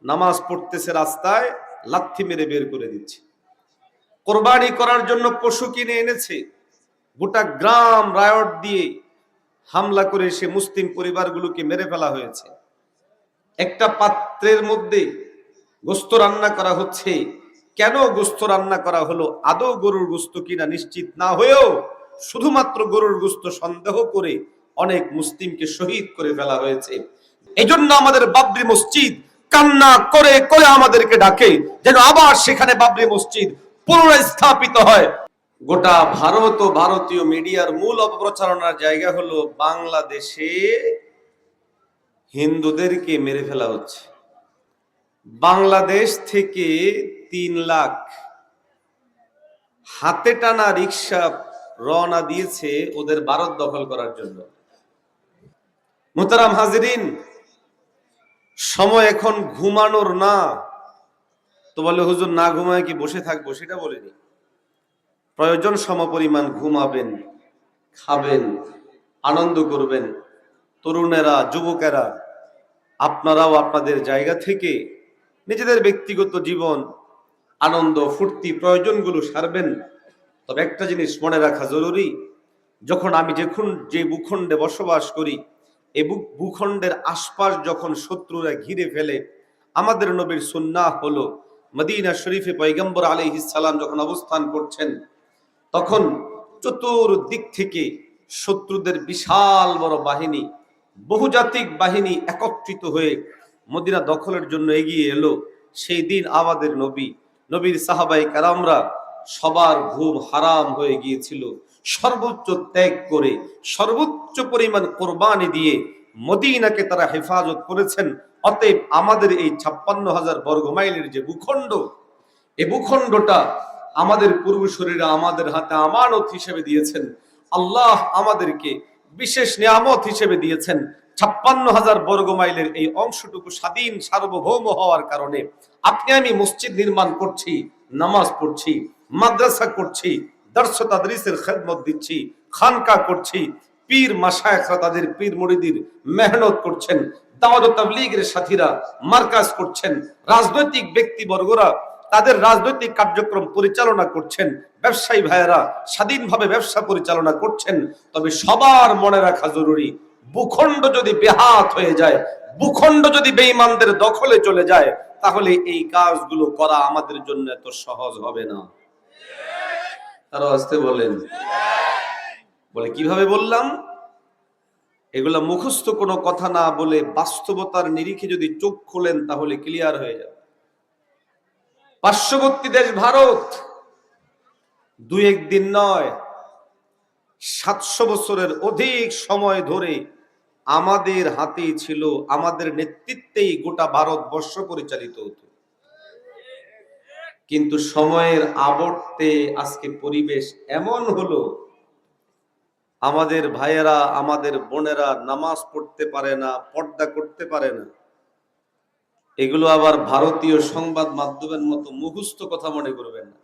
নামাজ পড়তেছে, রাস্তায় লাথি মেরে বের করে দিচ্ছে। কোরবানি করার জন্য পশু কিনে এনেছে, গোটা গ্রাম রায়ট দিয়ে হামলা করে সে মুসলিম পরিবারগুলোকে মেরে ফেলা হয়েছে। একটা পাত্রের মধ্যে গোস্ত রান্না করা হচ্ছে। কেন গোস্ত রান্না করা হলো? আদৌ গরুর গোস্ত কিনা নিশ্চিত না হয়েও শুধুমাত্র গরুর গোস্ত সন্দেহ করে অনেক মুসলিমকে শহীদ করে ফেলা হয়েছে। এজন্য আমাদের বাবরি মসজিদ কান্না করে করে আমাদেরকে ডাকে যেন আবার সেখানে বাবরি মসজিদ পুনরায় স্থাপিত হয়। গোটা ভারত ও ভারতীয় মিডিয়ার মূল অপপ্রচারণার জায়গা হলো বাংলাদেশে হিন্দুদেরকে মেরে ফেলা হচ্ছে। বাংলাদেশ থেকে 3 লাখ হাতে টানা রিক্সা রওনা দিয়েছে ওদের ভারত দখল করার জন্য। মুহতারাম হাজিরিন, সময় এখন ঘুমানোর না। তো বলে হুজুর না ঘুমায় কি বসে থাকবো? সেটা বলিনি। প্রয়োজন সমপরিমাণ ঘুমাবেন, খাবেন, আনন্দ করবেন। তরুণেরা, যুবকেরা, আপনারাও আপনাদের জায়গা থেকে নিজেদের ব্যক্তিগত জীবন, আনন্দ, ফুর্তি, প্রয়োজনগুলো সারবেন। তবে একটা জিনিস মনে রাখা জরুরি, যখন আমি যে ভূখণ্ডে বসবাস করি, এই ভূখণ্ডের আশপাশ যখন শত্রুরা ঘিরে ফেলে, আমাদের নবীর সুন্নাহ হলো মদিনা শরীফে পয়গম্বর আলাইহিস সালাম যখন অবস্থান করছেন, তখন চতুর্দিক থেকে শত্রুদের বিশাল বড় বাহিনী, বহুজাতিক বাহিনী একত্রিত হয়ে মদিনা দখলের জন্য এগিয়ে এলো। সেই দিন আমাদের নবীর সাহাবায়ে কেরামরা সবার ঘুম হারাম হয়ে গিয়েছিল। সর্বোচ্চ ত্যাগ করে, সর্বোচ্চ পরিমাণ কোরবানি দিয়ে মদিনাকে তারা হেফাজত করেছেন। অতএব আমাদের এই 56,000 বর্গ মাইলের যে ভূখণ্ড, এই ভূখণ্ডটা আমাদের পূর্বসূরীরা আমাদের হাতে আমানত হিসেবে দিয়েছেন। আল্লাহ আমাদেরকে বিশেষ নিয়ামত হিসেবে দিয়েছেন। 56,000 বর্গ মাইলের এই অংশটুকু স্বাধীন সার্বভৌম হওয়ার কারণে আপনি আমি মসজিদ নির্মাণ করছি, নামাজ পড়ছি, মাদ্রাসা করছি, দর্স তাদরিসের খেদমত দিচ্ছি, খানকা করছি, পীর মাশায়েখরা তাদের পীর মুরিদির মেহনত করছেন, দাওয়াত ও তাবলীগের সাথীরা মার্কাজ করছেন, রাজনৈতিক ব্যক্তিবর্গরা তাদের রাজনৈতিক কার্যক্রম পরিচালনা করছেন, ব্যবসায়ী ভাইয়েরা স্বাধীনভাবে ব্যবসা পরিচালনা করছেন। তবে সবার মনে রাখা জরুরি, ভূখণ্ড যদি বেহাত হয়ে যায়, ভূখণ্ড যদি বেঈমানদের দখলে চলে যায়, তাহলে এই কাজগুলো করা আমাদের জন্য এত সহজ হবে না। তারা আসতে বলেন, বলে কিভাবে বললাম? এগুলা মুখস্থ কোনো কথা না বলে বাস্তবতার নিরিখে যদি চোখ খোলেন তাহলে ক্লিয়ার হয়ে যাবে। পার্শ্ববর্তী দেশ ভারত 2-1 দিন নয়, 700 বছরের অধিক সময় ধরে আমাদের হাতেই ছিল, আমাদের নেতৃত্বেই গোটা ভারতবর্ষ পরিচালিত হতো। কিন্তু সময়ের আবর্তে আজকে পরিবেশ এমন হলো, আমাদের ভাইয়েরা, আমাদের বোনেরা নামাজ পড়তে পারে না, পর্দা করতে পারে না। এগুলো আবার ভারতীয় সংবাদ মাধ্যমের মতো মুখস্থ কথা মনে করবেন না।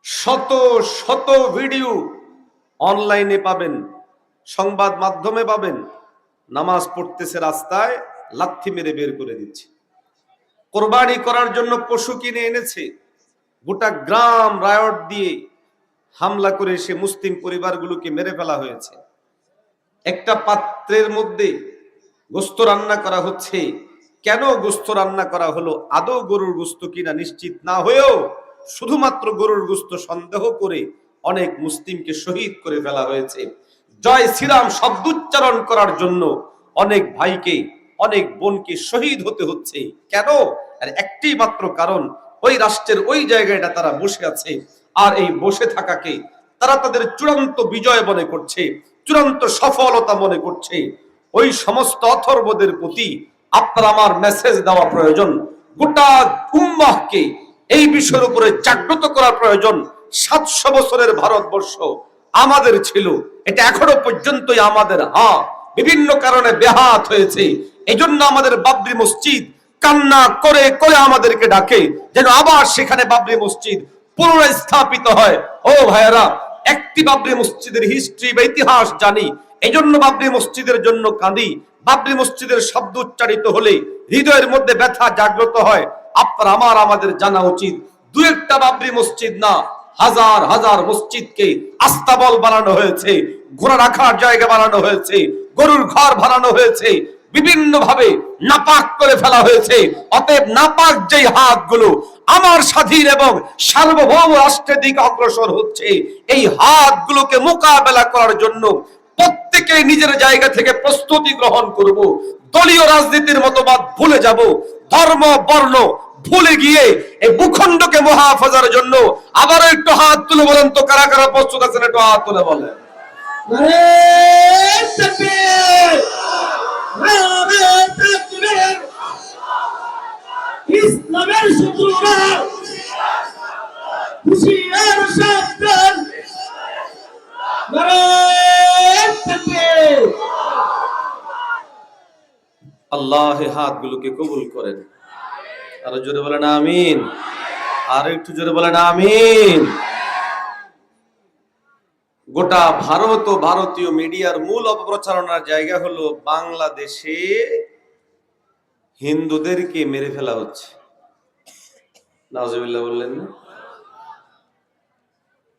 শত শত ভিডিও অনলাইনে পাবেন, সংবাদ মাধ্যমে পাবেন। নামাজ পড়তেছে, রাস্তায় লাথি মেরে বের করে দিচ্ছে। কোরবানি করার জন্য পশু কিনে এনেছে, গোটা গ্রাম রায়ট দিয়ে হামলা করে সে মুসলিম পরিবারগুলোকে মেরে ফেলা হয়েছে। একটা পাত্রের মধ্যে গোস্ত রান্না করা হচ্ছে। কেন গোস্ত রান্না করা হলো? আদৌ গরুর গোস্ত কিনা নিশ্চিত না হয়েও শুধুমাত্র গরুর গোস্ত সন্দেহ করে অনেক মুসলিমকে শহীদ করে ফেলা হয়েছে। জয় শ্রীরাম শব্দ উচ্চারণ করার জন্য অনেক ভাইকে, অনেক বোনকে শহীদ হতে হচ্ছে। কেন? আর একটি মাত্র কারণ, ওই রাষ্ট্রের ওই জায়গাটা তারা বসে আছে, আর এই বসে থাকাকে তারা তাদের চূড়ান্ত বিজয় মনে করছে, চূড়ান্ত সফলতা মনে করছে। ওই সমস্ত অথর্বদের প্রতি আপনার আমার মেসেজ দেওয়া প্রয়োজন। গোটা উম্মাহকে এই বিষয়ের উপরে জাগ্রত করা প্রয়োজন। 700 বছরের ভারতবর্ষ আমাদের ছিল, এটা এখনো পর্যন্তই আমাদের। বিভিন্ন কারণে বেহাত হয়েছে। এজন্য আমাদের বাবরি মসজিদ কান্না করে করে আমাদেরকে ডাকে যেন আবার সেখানে বাবরি মসজিদ পুনরায় স্থাপিত হয়। ও ভাইয়েরা, একটি বাবরি মসজিদের হিস্ট্রি বা ইতিহাস জানি, এজন্য বাবরি মসজিদের জন্য কাঁদি। বাবরি মসজিদের শব্দ উচ্চারিত হলে হৃদয়ের মধ্যে ব্যথা জাগ্রত হয়। আপনার আমাদের জানা উচিত, দু একটা বাবরি মসজিদ না, হাজার হাজার মসজিদকে আস্তাবল বানানো হয়েছে, ঘোড়া রাখার জায়গা বানানো হয়েছে, গরুর ঘর বানানো হয়েছে, বিভিন্ন ভাবে নাপাক করে ফেলা হয়েছে। অতএব নাপাক যেই হাতগুলো আমার স্বাধীন এবং সার্বভৌম রাষ্ট্রের দিকে অগ্রসর হচ্ছে, এই হাতগুলোকে মোকাবেলা করার জন্য প্রত্যেকে নিজের জায়গা থেকে প্রস্তুতি গ্রহণ করব। দলীয় রাজনীতির মতবাদ ভুলে যাব, ধর্ম বর্ণ ভুলে গিয়ে এই ভূখণ্ডকে মুহাফাজার জন্য আবারও একটু হাত তুলে বলেন তো, কারা কারা প্রস্তুত আছেন? একটু হাত তুলে বলেন। ইসলামের শত্রুরা হুশিয়ার সাবধান, আল্লাহ হাতগুলোকে কবুল করেন। আরো জোরে বলেন আমিন। আর একটু জোরে বলেন আমিন। গোটা ভারত ও ভারতীয় মিডিয়ার মূল অপপ্রচারণার জায়গা হলো বাংলাদেশে হিন্দুদেরকে মেরে ফেলা হচ্ছে। নাউজুবিল্লাহ বললেন না?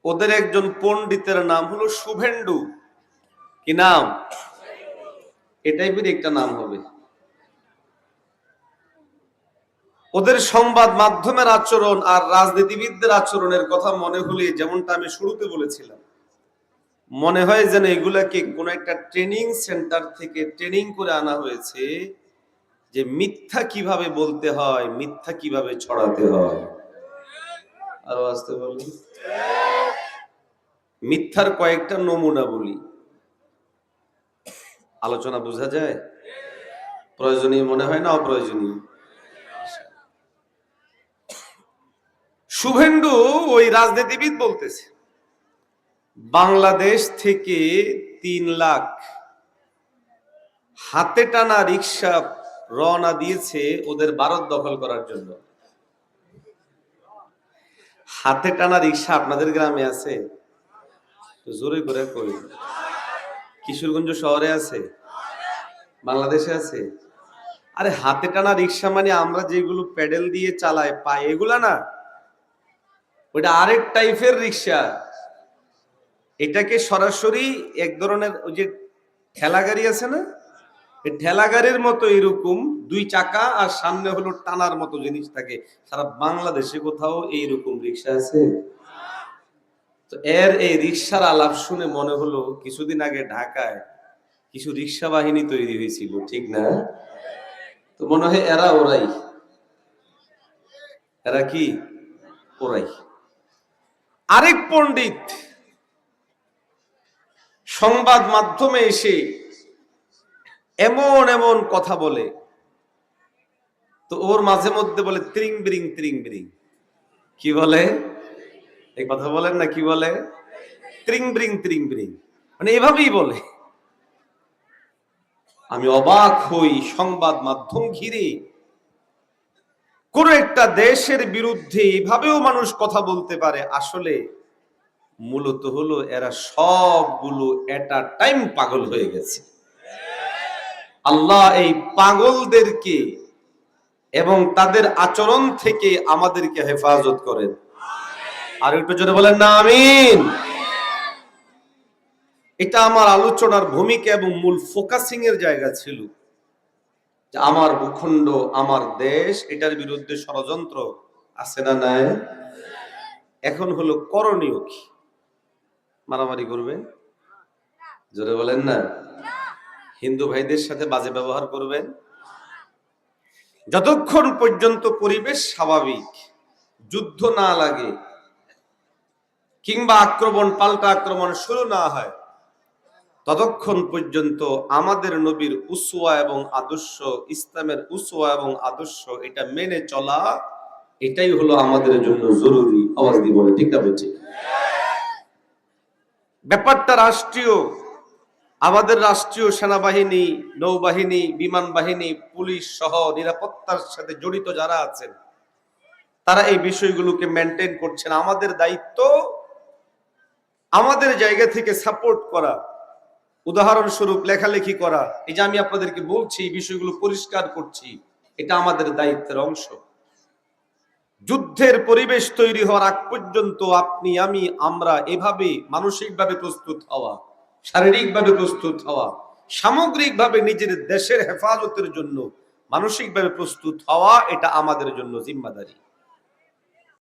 ওদের একজন পণ্ডিতের নাম হলো শুভেন্দু। কি নাম? এটাই ফির একটা নাম হবে। ওদের সংবাদ মাধ্যমের আচরণ আর রাজনীতিবিদদের আচরণের কথা মনে হলে, যেমনটা আমি শুরুতে বলেছিলাম, মনে হয় যেন এগুলাকে কোন একটা ট্রেনিং সেন্টার থেকে ট্রেনিং করে আনা হয়েছে, যে মিথ্যা কিভাবে বলতে হয়, মিথ্যা কিভাবে ছড়াতে হয়। আরো আসতে বলি, মিথ্যার কয়েকটা নমুনা বলি, আলোচনা বোঝা যায়? প্রয়োজনীয় মনে হয় না অপ্রয়োজনীয়? শুভেন্দু ওই রাজনীতিবিদ বলতেছে, বাংলাদেশ থেকে 3 লাখ হাতে টানা রিক্সা রওনা দিয়েছে ওদের ভারত দখল করার জন্য। হাতে টানা রিক্সা আপনাদের গ্রামে আছে? জোরে করে কই। কিশোরগঞ্জ শহরে আছে? বাংলাদেশে আছে? আরে হাতে টানা রিক্সা মানে আমরা যেগুলো প্যাডেল দিয়ে চালাই পাই, এগুলা না, ওইটা আরেক টাইপের রিক্সা। এটাকে সরাসরি এক ধরনের ওই যে ঠেলা গাড়ি আছে না, এই ঠেলা গাড়ির মতো এরকম 2 চাকা আর সামনে হলো টানার মতো জিনিস থাকে। সারা বাংলাদেশে কোথাও এইরকম রিক্সা আছে? তো এর এই রিক্সার আলাপ শুনে মনে হলো কিছুদিন আগে ঢাকায় কিছু রিক্সা বাহিনী তৈরি হয়েছিল, ঠিক না? তো মনে হয় এরা ওরাই। এরা কি? ওরাই। আরেক পণ্ডিত সংবাদ মাধ্যমে এসে এমন এমন কথা বলে, তো ওর মাঝে মধ্যে বলে ত্রিং বিরিং ত্রিং বিরিং। কি বলে? এই কথা বলেন না, কি বলে? ত্রিং বিরিং ত্রিং বিরিং, মানে এভাবেই বলে। আমি অবাক হই, সংবাদ মাধ্যম ঘিরে কোন একটা দেশের বিরুদ্ধে এভাবেও মানুষ কথা বলতে পারে। আসলে মূলত হলো এরা সবগুলো এট আ টাইম পাগল হয়ে গেছে। আল্লাহ এই পাগলদেরকে এবং তাদের আচরণ থেকে আমাদেরকে হেফাজত করেন। আর একটু জোরে বলেন না আমিন। এটা আমার আলোচনার ভূমিকা এবং মূল ফোকাসিং এর জায়গা ছিল, যে আমার ভূখণ্ড, আমার দেশ, এটার বিরুদ্ধে ষড়যন্ত্র আছে না নাই? এখন হলো করণীয় কি? মারামারি করবেন? জোরে বলেন না। হিন্দু ভাইদের সাথে বাজে ব্যবহার করবেন? যতক্ষণ পর্যন্ত পরিবেশ স্বাভাবিক, যুদ্ধ না লাগে, কিংবা আক্রমণ পাল্টা আক্রমণ শুরু না হয়, ততক্ষণ পর্যন্ত আমাদের নবীর উসওয়া এবং আদর্শ, ইসলামের উসওয়া এবং আদর্শ, এটা মেনে চলা, এটাই হলো আমাদের জন্য জরুরি। আওয়াজ দিয়ে বলে ঠিক না বলছি? ব্যাপারটা রাষ্ট্রীয়। আমাদের রাষ্ট্রীয় সেনাবাহিনী, নৌবাহিনী, বিমান বাহিনী, পুলিশ সহ নিরাপত্তার সাথে জড়িত যারা আছেন, তারা এই বিষয়গুলোকে মেনটেন করছেন। আমাদের দায়িত্ব আমাদের জায়গা থেকে সাপোর্ট করা, উদাহরণস্বরূপ লেখালেখি করা, এই যে আমি আপনাদেরকে বলছি এই বিষয়গুলো পরিষ্কার করছি, এটা আমাদের দায়িত্বের অংশ। যুদ্ধের পরিবেশ তৈরি হওয়ার আগ পর্যন্ত আপনি আমি আমরা এভাবে মানসিকভাবে প্রস্তুত হওয়া, শারীরিকভাবে প্রস্তুত হওয়া, সামগ্রিকভাবে নিজের দেশের হেফাজতের জন্য মানসিকভাবে প্রস্তুত হওয়া, এটা আমাদের জন্য জিম্মাদারি।